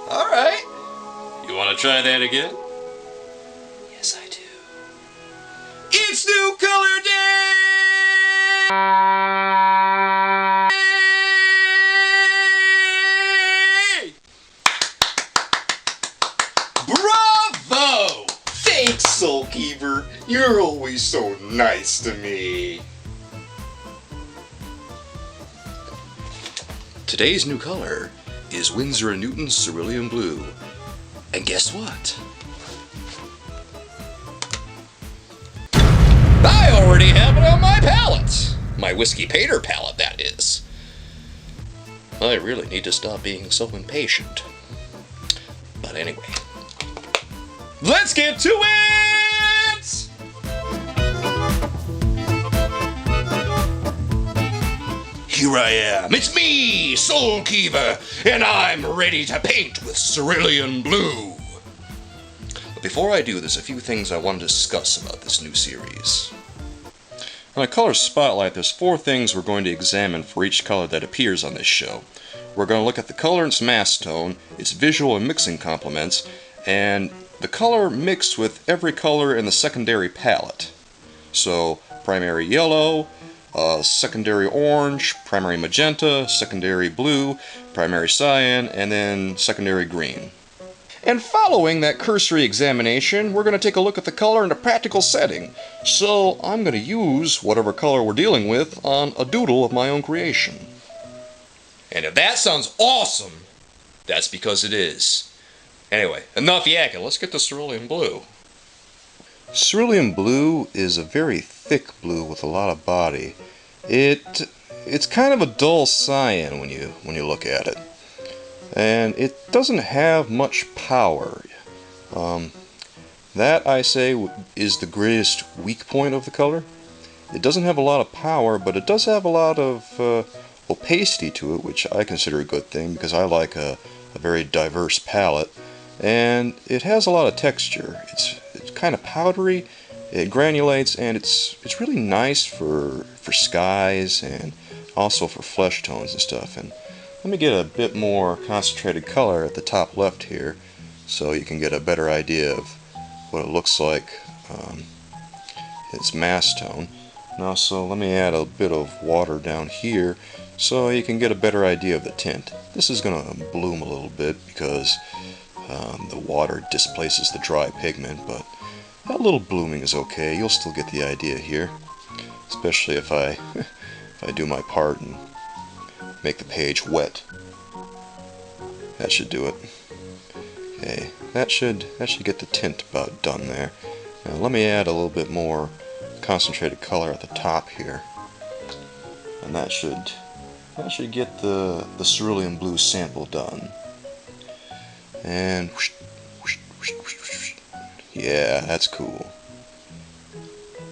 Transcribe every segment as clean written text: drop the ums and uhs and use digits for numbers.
Alright. You want to try that again? Yes, I do. It's New Color Day! Bravo! Thanks, Soulkeeper. You're always so nice to me. Today's new color is Winsor Newton Cerulean Blue. And guess what? I already have it on my palette! My Whiskey Painter palette, that is. I really need to stop being so impatient. But anyway, let's get to it! Here I am, it's me, Soulkeeper, and I'm ready to paint with Cerulean Blue. But before I do, there's a few things I want to discuss about this new series. On a color spotlight, there's 4 things we're going to examine for each color that appears on this show. We're going to look at the color and its mass tone, its visual and mixing complements, and the color mixed with every color in the secondary palette. So, primary yellow, secondary orange, primary magenta, secondary blue, primary cyan, and then secondary green. And following that cursory examination, we're going to take a look at the color in a practical setting. So I'm going to use whatever color we're dealing with on a doodle of my own creation. And if that sounds awesome, that's because it is. Anyway, enough yakking, let's get to Cerulean Blue. Cerulean Blue is a very thick blue with a lot of body. It's kind of a dull cyan when you look at it, and it doesn't have much power. That, I say, is the greatest weak point of the color. It doesn't have a lot of power, but it does have a lot of opacity to it, which I consider a good thing because I like a very diverse palette. And it has a lot of texture. It's kind of powdery, it granulates, and it's really nice for skies and also for flesh tones and stuff. And let me get a bit more concentrated color at the top left here so you can get a better idea of what it looks like, its mass tone. And also let me add a bit of water down here so you can get a better idea of the tint. This is going to bloom a little bit because the water displaces the dry pigment, but a little blooming is okay. You'll still get the idea here, especially if I do my part and make the page wet. That should do it. Okay, that should get the tint about done there. Now let me add a little bit more concentrated color at the top here, and that should get the Cerulean Blue sample done. And whoosh, whoosh, whoosh, whoosh, whoosh. Yeah, that's cool.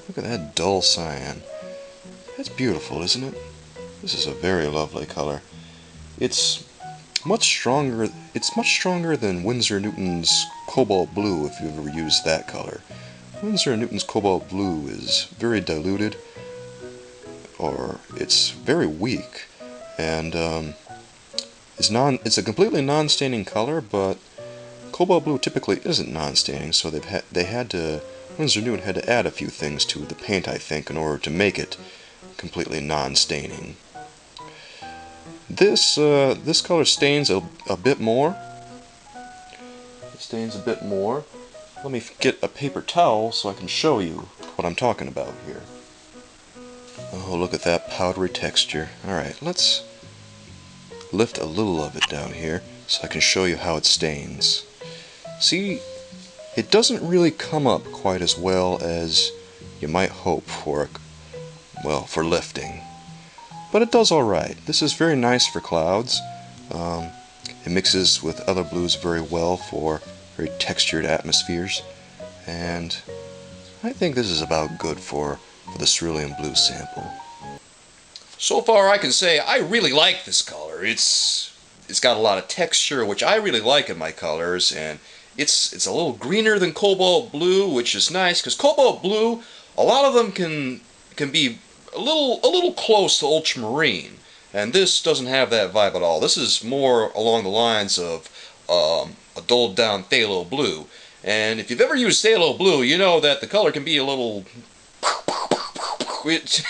Look at that dull cyan. That's beautiful, isn't it? This is a very lovely color. It's much stronger than Winsor Newton's Cobalt Blue, if you've ever used that color. Winsor Newton's Cobalt Blue is very diluted, or it's very weak, and it's a completely non-staining color, but Cobalt Blue typically isn't non-staining, so Winsor Newton had to add a few things to the paint, I think, in order to make it completely non-staining. This color stains a bit more. It stains a bit more. Let me get a paper towel so I can show you what I'm talking about here. Oh, look at that powdery texture. Alright, let's lift a little of it down here so I can show you how it stains. See, it doesn't really come up quite as well as you might hope for lifting. But it does alright. This is very nice for clouds. It mixes with other blues very well for very textured atmospheres. And I think this is about good for the Cerulean Blue sample. So far I can say I really like this color. It's got a lot of texture, which I really like in my colors, and it's a little greener than Cobalt Blue, which is nice, because Cobalt Blue, a lot of them can be a little close to ultramarine, and this doesn't have that vibe at all. This is more along the lines of a dulled down phthalo blue. And if you've ever used phthalo blue, you know that the color can be a little... it's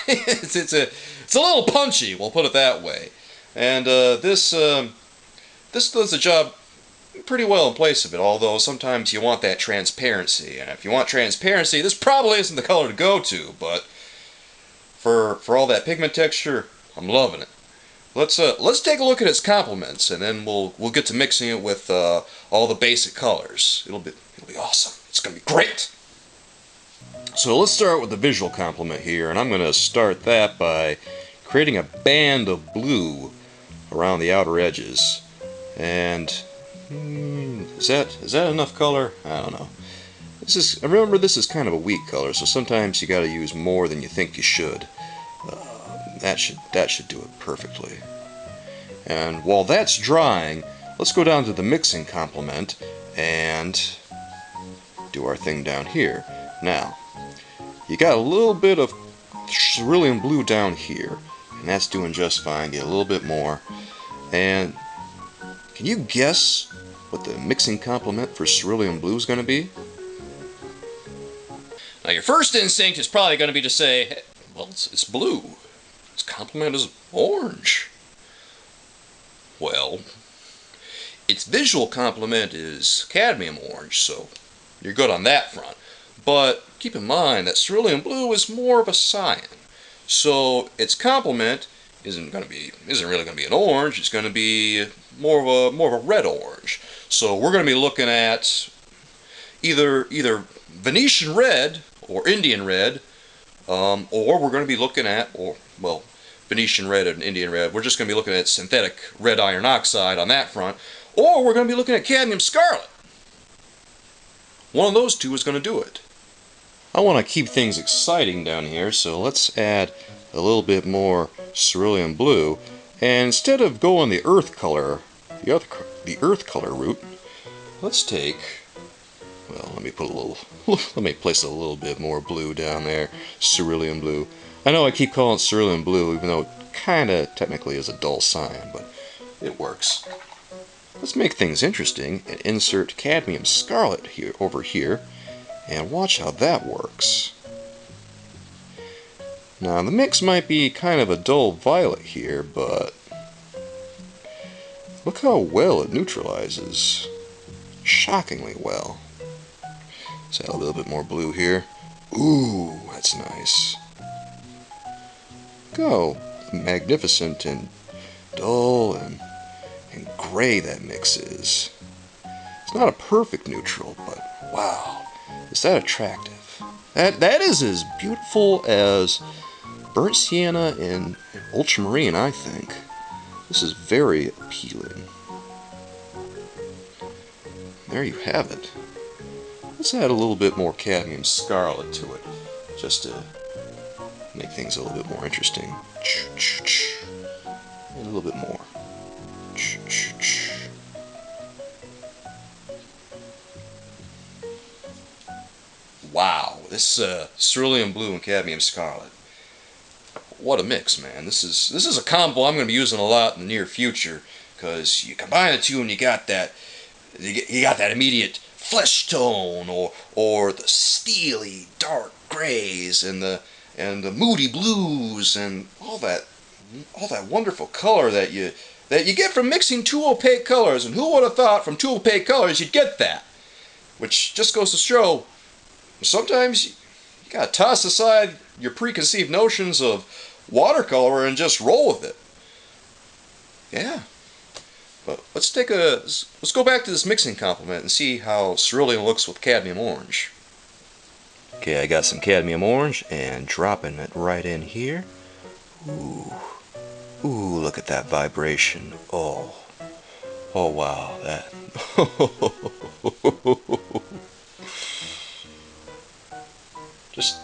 a little punchy, we'll put it that way. And this does the job pretty well in place of it, although sometimes you want that transparency. And if you want transparency, this probably isn't the color to go to, but for all that pigment texture, I'm loving it. Let's take a look at its complements, and then we'll get to mixing it with all the basic colors. It'll be awesome. It's gonna be great. So let's start with the visual complement here, and I'm gonna start that by creating a band of blue around the outer edges. And is that enough color? I don't know. Remember, this is kind of a weak color, so sometimes you got to use more than you think you should. That should do it perfectly. And while that's drying, let's go down to the mixing complement and do our thing down here. Now, you got a little bit of cerulean blue down here, and that's doing just fine. Get a little bit more. And can you guess what the mixing complement for cerulean blue is going to be? Now, your first instinct is probably going to be to say, hey, well, it's blue. Its complement is orange. Well, its visual complement is cadmium orange, so you're good on that front. But keep in mind that cerulean blue is more of a cyan, so its complement isn't really going to be an orange. It's going to be more of a red orange. So we're going to be looking at either Venetian red or Indian red, or we're going to be looking at, Venetian red and Indian red. We're just going to be looking at synthetic red iron oxide on that front, or we're going to be looking at cadmium scarlet. One of those two is going to do it. I want to keep things exciting down here, so let's add a little bit more cerulean blue, and instead of going the earth color route, let's take, let me place a little bit more blue down there, cerulean blue. I know I keep calling it cerulean blue, even though it kinda technically is a dull cyan, but it works. Let's make things interesting and insert cadmium scarlet over here, and watch how that works. Now the mix might be kind of a dull violet here, but look how well it neutralizes. Shockingly well. Let's add a little bit more blue here. Ooh, that's nice. Look how magnificent and dull and gray that mix is. It's not a perfect neutral, but wow, is that attractive. That is as beautiful as burnt sienna and ultramarine, I think. This is very appealing. There you have it. Let's add a little bit more cadmium scarlet to it, just to make things a little bit more interesting. And a little bit more. Wow, this cerulean blue and cadmium scarlet. What a mix, man. This is a combo I'm going to be using a lot in the near future, because you combine the two and you got that immediate flesh tone, or the steely dark grays and the moody blues and all that wonderful color that you get from mixing two opaque colors. And who would have thought from two opaque colors you'd get that? Which just goes to show, sometimes you gotta toss aside your preconceived notions of watercolor and just roll with it. Yeah. But let's go back to this mixing complement and see how cerulean looks with cadmium orange. Okay, I got some cadmium orange and dropping it right in here. Ooh, look at that vibration. Oh wow, that. Just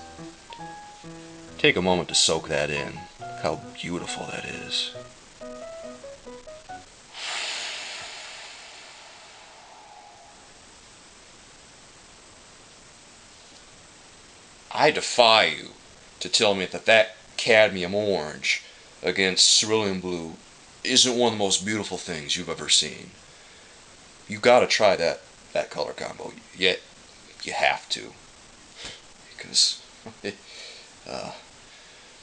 take a moment to soak that in. Look how beautiful that is. I defy you to tell me that cadmium orange against cerulean blue isn't one of the most beautiful things you've ever seen. you got to try that color combo. Yet you have to, because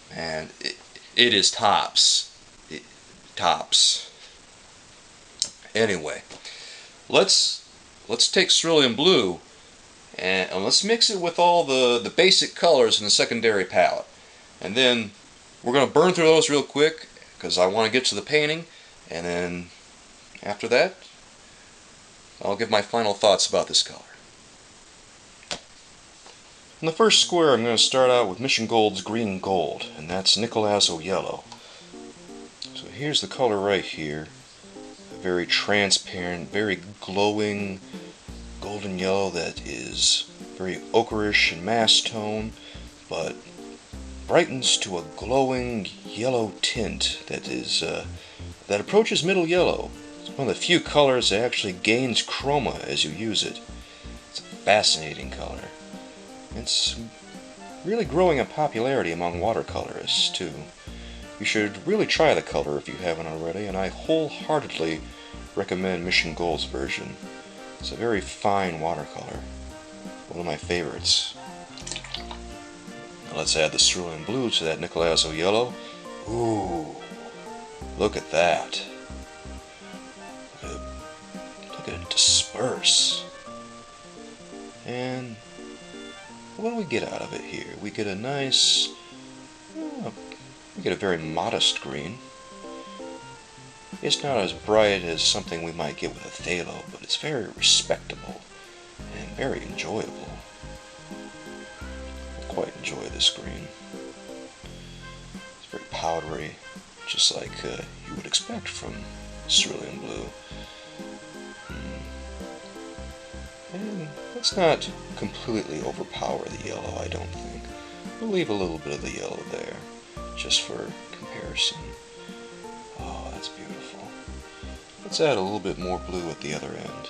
man, it is tops. Tops. Anyway, let's take cerulean blue and let's mix it with all the basic colors in the secondary palette, and then we're going to burn through those real quick because I want to get to the painting, and then after that I'll give my final thoughts about this color. In the first square, I'm going to start out with Mission Gold's Green Gold, and that's Nicolazo Yellow. So here's the color right here. A very transparent, very glowing golden yellow that is very ochreish in mass tone, but brightens to a glowing yellow tint that approaches middle yellow. It's one of the few colors that actually gains chroma as you use it. It's a fascinating color. It's really growing in popularity among watercolorists too. You should really try the color if you haven't already, and I wholeheartedly recommend Mission Gold's version. It's a very fine watercolor, one of my favorites. Now let's add the cerulean blue to that Nicolazo yellow. Ooh, look at that. Look at it disperse. And what do we get out of it here? We get a nice, we get a very modest green. It's not as bright as something we might get with a phthalo, but it's very respectable and very enjoyable. I quite enjoy this green. It's very powdery, just like you would expect from cerulean blue. And let's not completely overpower the yellow, I don't think. We'll leave a little bit of the yellow there, just for comparison. Oh, that's beautiful. Let's add a little bit more blue at the other end,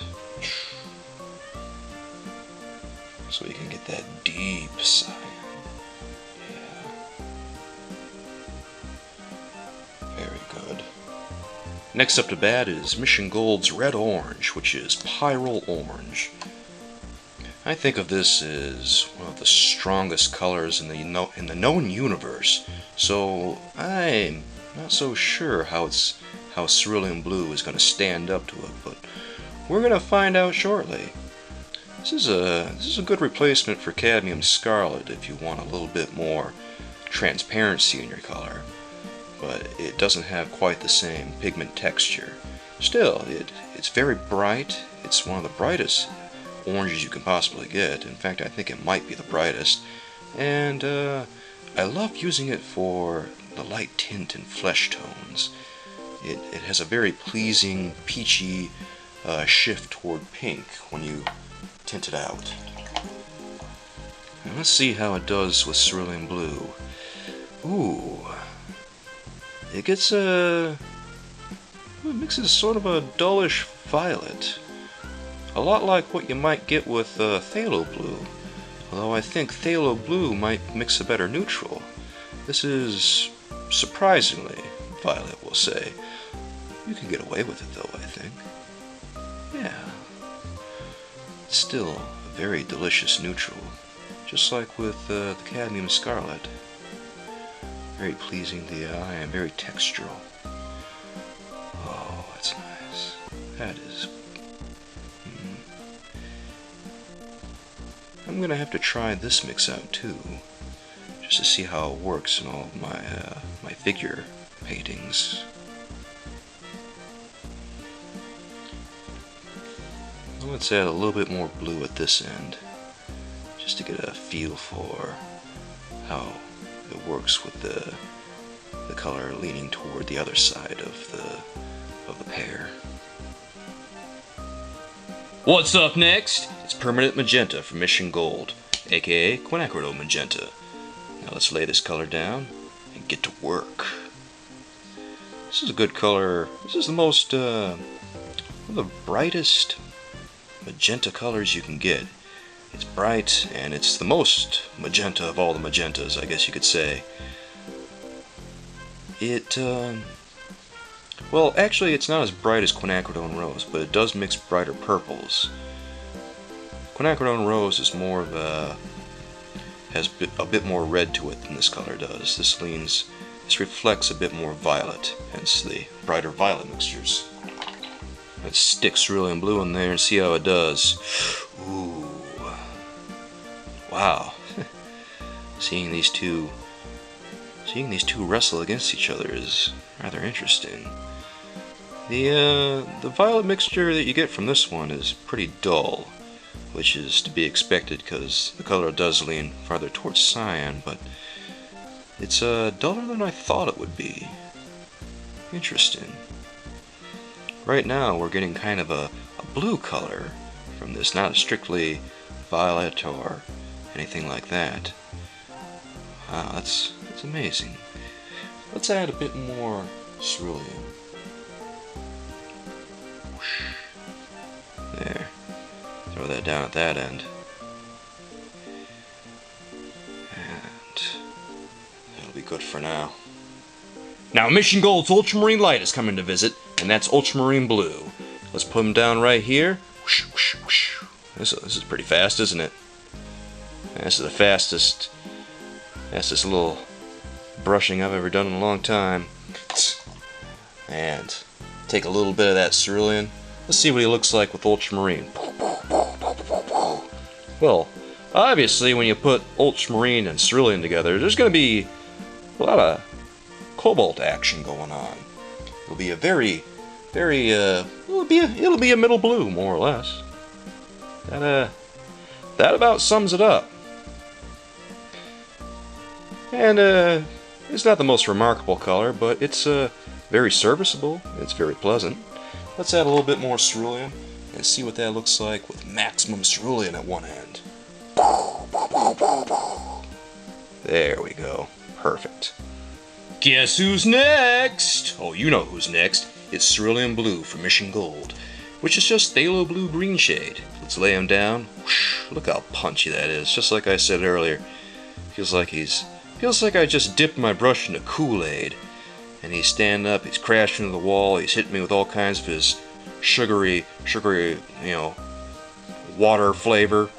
so you can get that deep cyan. Yeah. Very good. Next up to bat is Mission Gold's Red Orange, which is Pyrrole Orange. I think of this as one of the strongest colors in the known universe, so I'm not so sure how cerulean blue is going to stand up to it, but we're going to find out shortly. This is a good replacement for cadmium scarlet if you want a little bit more transparency in your color, but it doesn't have quite the same pigment texture. Still, it's very bright. It's one of the brightest oranges you can possibly get. In fact, I think it might be the brightest, and I love using it for the light tint and flesh tones. It has a very pleasing peachy shift toward pink when you tint it out. Now let's see how it does with cerulean blue. Ooh, it gets it mixes sort of a dullish violet. A lot like what you might get with phthalo blue, although I think phthalo blue might mix a better neutral. This is surprisingly violet, we'll say. You can get away with it though, I think. Yeah. It's still a very delicious neutral, just like with the cadmium scarlet. Very pleasing to the eye and very textural. Oh, that's nice. That is. I'm gonna have to try this mix out too, just to see how it works in all of my figure paintings. Well, let's add a little bit more blue at this end, just to get a feel for how it works with the color leaning toward the other side of the pear. What's up next? It's Permanent Magenta from Mission Gold, aka Quinacridone Magenta. Now let's lay this color down and get to work. This is a good color. This is the most, one of the brightest magenta colors you can get. It's bright, and it's the most magenta of all the magentas, I guess you could say. It Well, actually, it's not as bright as quinacridone rose, but it does mix brighter purples. Quinacridone rose is more of a has a bit more red to it than this color does. This reflects a bit more violet, hence the brighter violet mixtures. Let's stick cerulean blue in there and see how it does. Ooh, wow! Seeing these two wrestle against each other is rather interesting. The violet mixture that you get from this one is pretty dull, which is to be expected because the color does lean farther towards cyan, but it's duller than I thought it would be. Interesting. Right now we're getting kind of a blue color from this, not strictly violet or anything like that. Wow, that's amazing. Let's add a bit more cerulean. There. Throw that down at that end. And that'll be good for now. Now Mission Gold's Ultramarine Light is coming to visit, and that's Ultramarine Blue. Let's put them down right here. Whoosh, whoosh, whoosh. This is pretty fast, isn't it? This is the fastest little brushing I've ever done in a long time. And take a little bit of that cerulean. Let's see what he looks like with ultramarine. Well, obviously when you put ultramarine and cerulean together, there's going to be a lot of cobalt action going on. It'll be a it'll be a middle blue, more or less. That about sums it up. And it's not the most remarkable color, but it's very serviceable. It's very pleasant. Let's add a little bit more cerulean and see what that looks like with maximum cerulean at one end. There we go. Perfect. Guess who's next? Oh, you know who's next. It's Cerulean Blue from Mission Gold, which is just phthalo blue green shade. Let's lay him down. Whoosh, look how punchy that is. Just like I said earlier. Feels like I just dipped my brush into Kool-Aid. And he's standing up, he's crashing into the wall, he's hitting me with all kinds of his sugary, water flavor.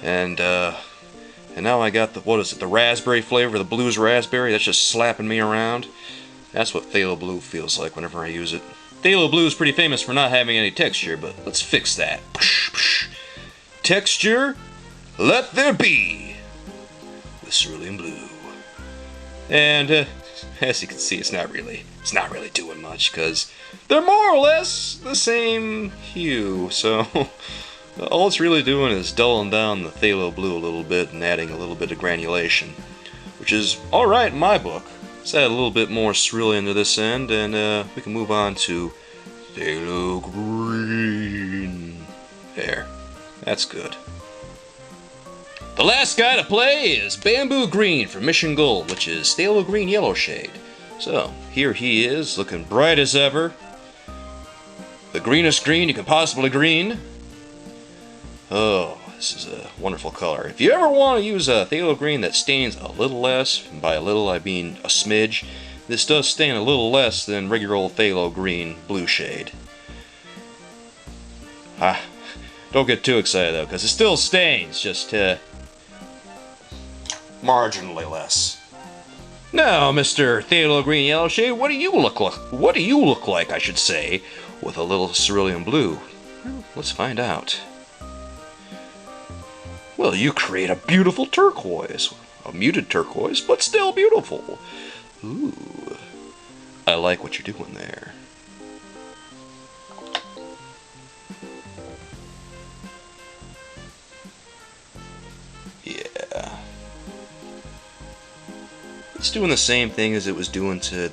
And now I got the raspberry flavor, the blues raspberry, that's just slapping me around. That's what phthalo blue feels like whenever I use it. Phthalo blue is pretty famous for not having any texture, but let's fix that. Texture, let there be, with cerulean blue. And as you can see, it's not really doing much because they're more or less the same hue. So all it's really doing is dulling down the phthalo blue a little bit and adding a little bit of granulation, which is all right in my book. Let's add a little bit more cerulean to this end, and we can move on to phthalo green. There, that's good. The last guy to play is Bamboo Green from Mission Gold, which is phthalo green yellow shade. So, here he is, looking bright as ever. The greenest green you can possibly green. Oh, this is a wonderful color. If you ever want to use a phthalo green that stains a little less, and by a little I mean a smidge, this does stain a little less than regular old phthalo green blue shade. Don't get too excited though, because it still stains, just marginally less. Now, Mr. Phthalo Green Yellow Shade, what do you look like? What do you look like, I should say, with a little cerulean blue? Well, let's find out. Well, you create a beautiful turquoise. A muted turquoise, but still beautiful. Ooh. I like what you're doing there. Yeah. It's doing the same thing as it was doing to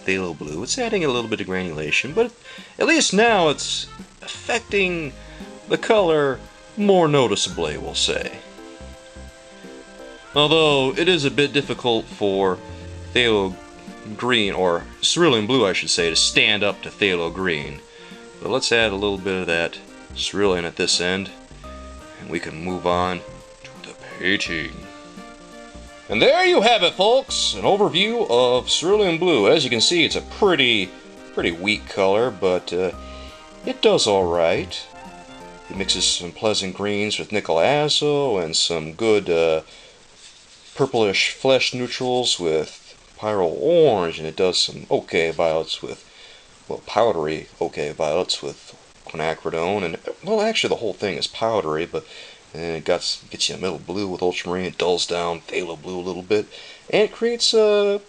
phthalo blue. It's adding a little bit of granulation, but at least now it's affecting the color more noticeably, we'll say. Although it is a bit difficult for phthalo green, or cerulean blue I should say, to stand up to phthalo green. But let's add a little bit of that cerulean at this end, and we can move on to the painting. And there you have it, folks, an overview of cerulean blue. As you can see, it's a pretty Pretty weak color, but it does alright. It mixes some pleasant greens with nickel azo and some good purplish flesh neutrals with pyrrole orange, and it does some okay violets with, well, powdery okay violets with quinacridone, and well, actually the whole thing is powdery, but and it gets you a middle blue with ultramarine. It dulls down phthalo blue a little bit, and it creates a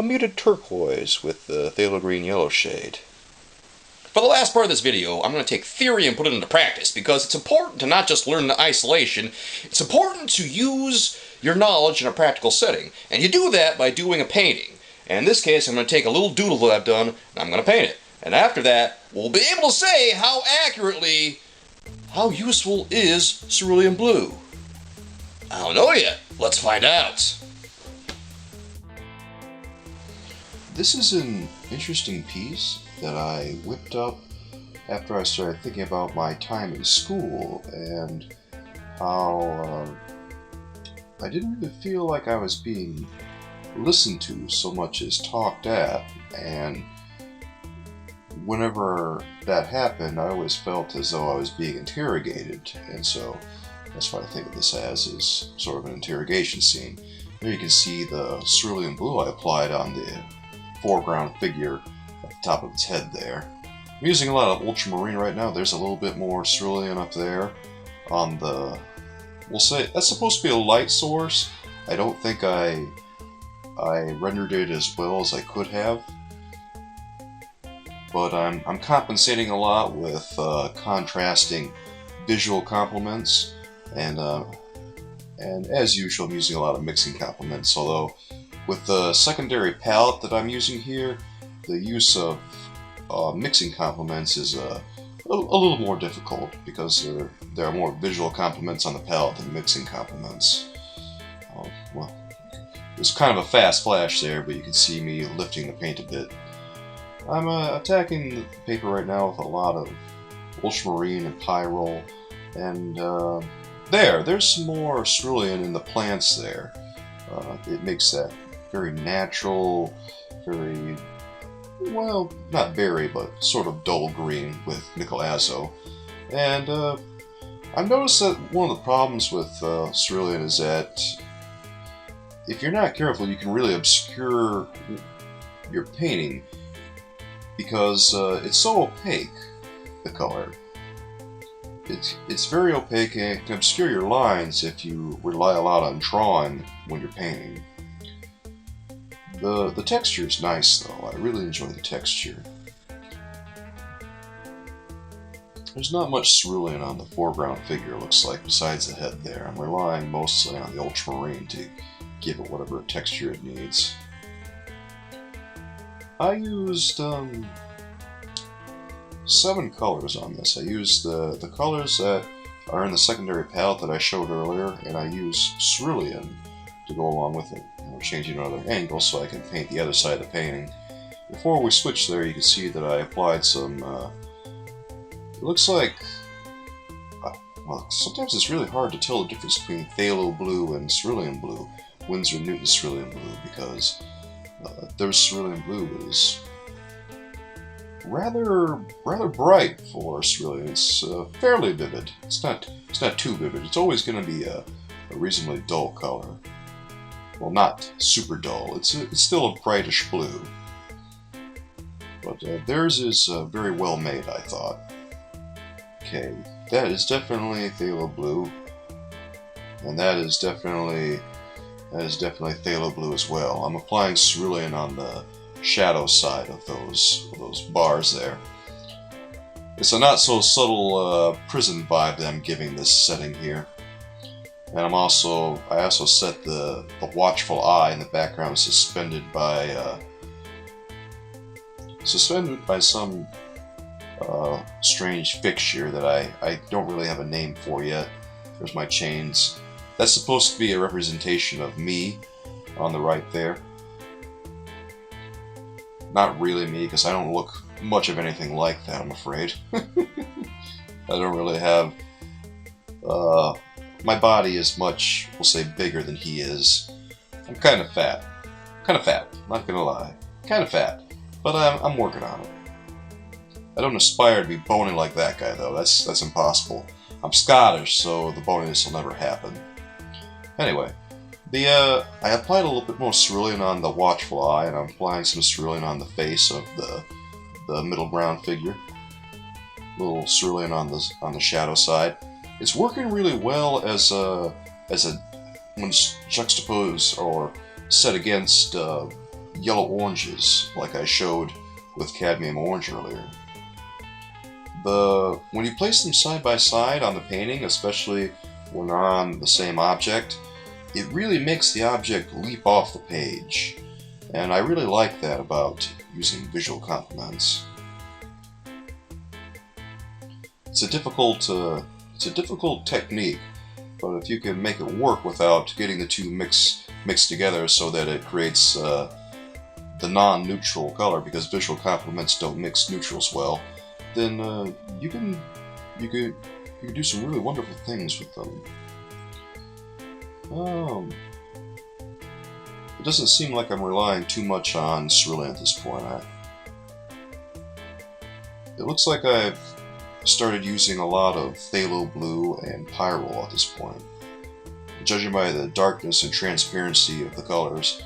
muted turquoise with the phthalo green yellow shade. For the last part of this video, I'm going to take theory and put it into practice, because it's important to not just learn the isolation, it's important to use your knowledge in a practical setting. And you do that by doing a painting. And in this case, I'm going to take a little doodle that I've done, and I'm going to paint it. And after that, we'll be able to say how useful is cerulean blue. I don't know yet. Let's find out. This is an interesting piece that I whipped up after I started thinking about my time in school and how I didn't really feel like I was being listened to so much as talked at, and whenever that happened I always felt as though I was being interrogated, and so that's what I think of this as, is sort of an interrogation scene. Here you can see the cerulean blue I applied on the foreground figure at the top of its head there. I'm using a lot of ultramarine right now. There's a little bit more cerulean up there on the, we'll say, that's supposed to be a light source. I don't think I rendered it as well as I could have, but I'm compensating a lot with contrasting visual complements, and as usual I'm using a lot of mixing complements, although with the secondary palette that I'm using here, the use of mixing complements is a little more difficult, because there are more visual complements on the palette than mixing complements. Well, there's kind of a fast flash there, but you can see me lifting the paint a bit. I'm attacking the paper right now with a lot of ultramarine and pyrrole, and there's some more cerulean in the plants there. It makes that very natural, very, well, not berry, but sort of dull green with nickel azo. And I've noticed that one of the problems with cerulean is that if you're not careful, you can really obscure your painting, because it's so opaque, the color. It's very opaque, and it can obscure your lines if you rely a lot on drawing when you're painting. The texture is nice though. I really enjoy the texture. There's not much cerulean on the foreground figure, it looks like, besides the head there. I'm relying mostly on the ultramarine to give it whatever texture it needs. I used 7 colors on this. I used the colors that are in the secondary palette that I showed earlier, and I used cerulean to go along with it. I'm changing another angle so I can paint the other side of the painting. Before we switch there, you can see that I applied some, it looks like, well, sometimes it's really hard to tell the difference between phthalo blue and cerulean blue, Winsor Newton Cerulean Blue, because their cerulean blue is rather bright for cerulean. It's fairly vivid. It's not too vivid. It's always going to be a reasonably dull color. Well, not super dull. It's still a brightish blue. But theirs is very well made, I thought. Okay, that is definitely phthalo blue, and that is definitely phthalo blue as well. I'm applying cerulean on the shadow side of those bars there. It's a not so subtle prison vibe that I'm giving this setting here. And I also set the watchful eye in the background suspended by some strange fixture that I don't really have a name for yet. There's my chains. That's supposed to be a representation of me on the right there. Not really me, because I don't look much of anything like that, I'm afraid. I don't really have... my body is much, we'll say, bigger than he is. I'm kind of fat, not gonna lie. Kind of fat, but I'm working on it. I don't aspire to be bony like that guy, though. That's impossible. I'm Scottish, so the boniness will never happen. Anyway, I applied a little bit more cerulean on the watchful eye, and I'm applying some cerulean on the face of the middle ground figure. A little cerulean on the shadow side. It's working really well as a when it's juxtaposed or set against yellow oranges, like I showed with cadmium orange earlier. When you place them side by side on the painting, especially when they're on the same object, it really makes the object leap off the page, and I really like that about using visual complements. It's a difficult technique, but if you can make it work without getting the two mixed together so that it creates the non-neutral color, because visual complements don't mix neutrals well, then you can do some really wonderful things with them. It doesn't seem like I'm relying too much on cerulean at this point. It looks like I've started using a lot of phthalo blue and pyrrole at this point. Judging by the darkness and transparency of the colors,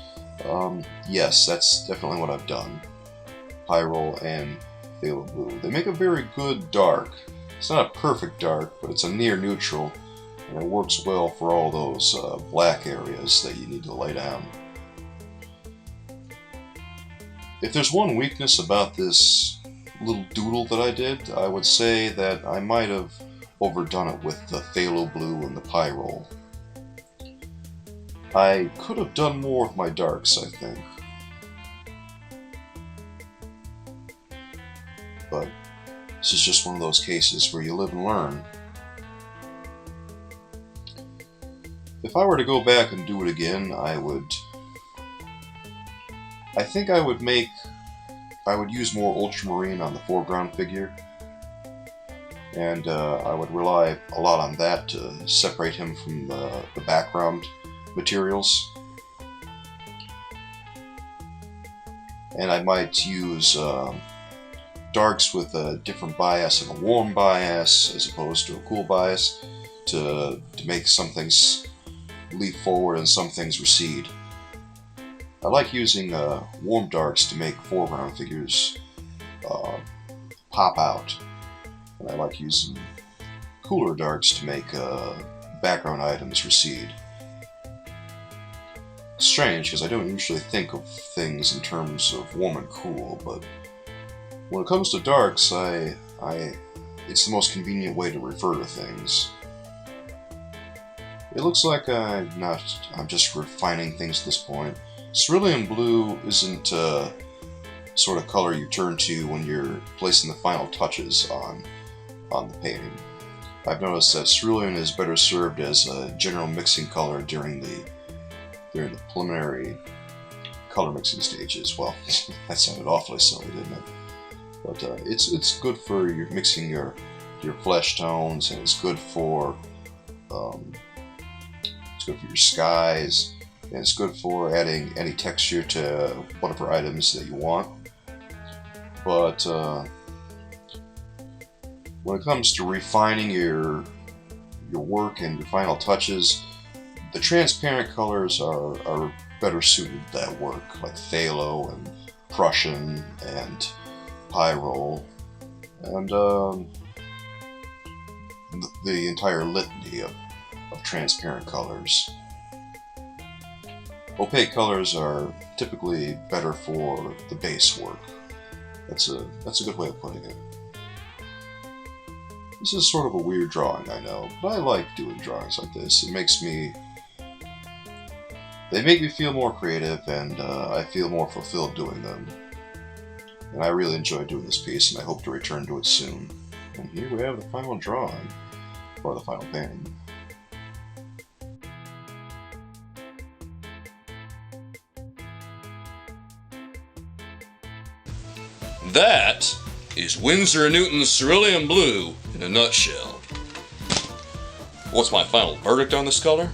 yes, that's definitely what I've done. Pyrrole and phthalo blue. They make a very good dark. It's not a perfect dark, but it's a near neutral, and it works well for all those black areas that you need to lay down. If there's one weakness about this little doodle that I did, I would say that I might have overdone it with the phthalo blue and the pyrrole. I could have done more with my darks, I think. But this is just one of those cases where you live and learn. If I were to go back and do it again, I think I would use more ultramarine on the foreground figure, and I would rely a lot on that to separate him from the background materials. And I might use darks with a different bias and a warm bias as opposed to a cool bias to make some things leap forward and some things recede. I like using warm darks to make foreground figures pop out, and I like using cooler darks to make background items recede. It's strange because I don't usually think of things in terms of warm and cool, but when it comes to darks, it's the most convenient way to refer to things. It looks like I'm just refining things at this point. Cerulean blue isn't sort of color you turn to when you're placing the final touches on the painting. I've noticed that cerulean is better served as a general mixing color during the preliminary color mixing stages. Well, that sounded awfully silly, didn't it? But it's good for your mixing your flesh tones, and it's good for your skies, and it's good for adding any texture to whatever items that you want. But when it comes to refining your work and your final touches, the transparent colors are better suited to that work, like phthalo and Prussian and pyrrole, and the entire litany of transparent colors. Opaque colors are typically better for the base work. That's a good way of putting it. This is sort of a weird drawing, I know, but I like doing drawings like this. They make me feel more creative, and I feel more fulfilled doing them. And I really enjoy doing this piece, and I hope to return to it soon. And here we have the final drawing, or the final painting. That is Winsor Newton Cerulean Blue in a nutshell. What's my final verdict on this color?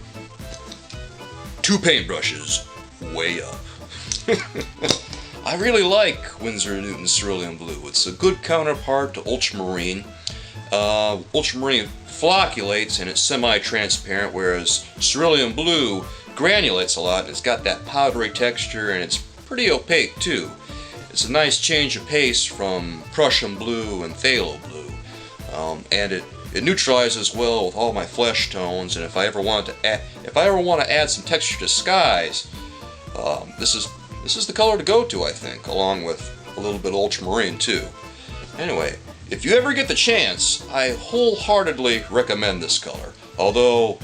2 paintbrushes, way up. I really like Winsor Newton Cerulean Blue. It's a good counterpart to ultramarine. Ultramarine flocculates and it's semi-transparent, whereas cerulean blue granulates a lot and it's got that powdery texture and it's pretty opaque too. It's a nice change of pace from Prussian blue and phthalo blue, and it neutralizes well with all my flesh tones. And if I ever want to add some texture to skies, this is the color to go to, I think, along with a little bit of ultramarine too. Anyway, if you ever get the chance, I wholeheartedly recommend this color. Although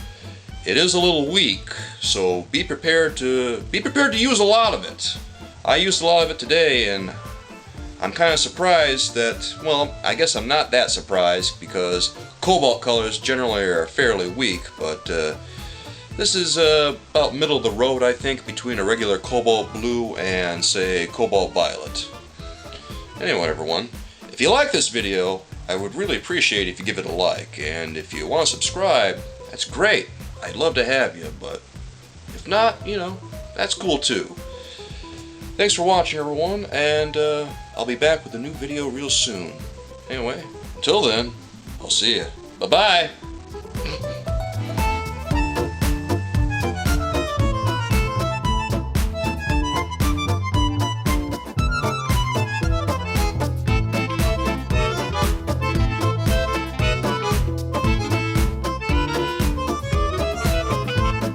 it is a little weak, so be prepared to use a lot of it. I used a lot of it today, and I'm kind of surprised that, well, I guess I'm not that surprised because cobalt colors generally are fairly weak, but this is about middle of the road, I think, between a regular cobalt blue and, say, cobalt violet. Anyway, everyone, if you like this video, I would really appreciate if you give it a like, and if you want to subscribe, that's great. I'd love to have you, but if not, you know, that's cool too. Thanks for watching, everyone, and I'll be back with a new video real soon. Anyway, until then, I'll see you. Bye-bye!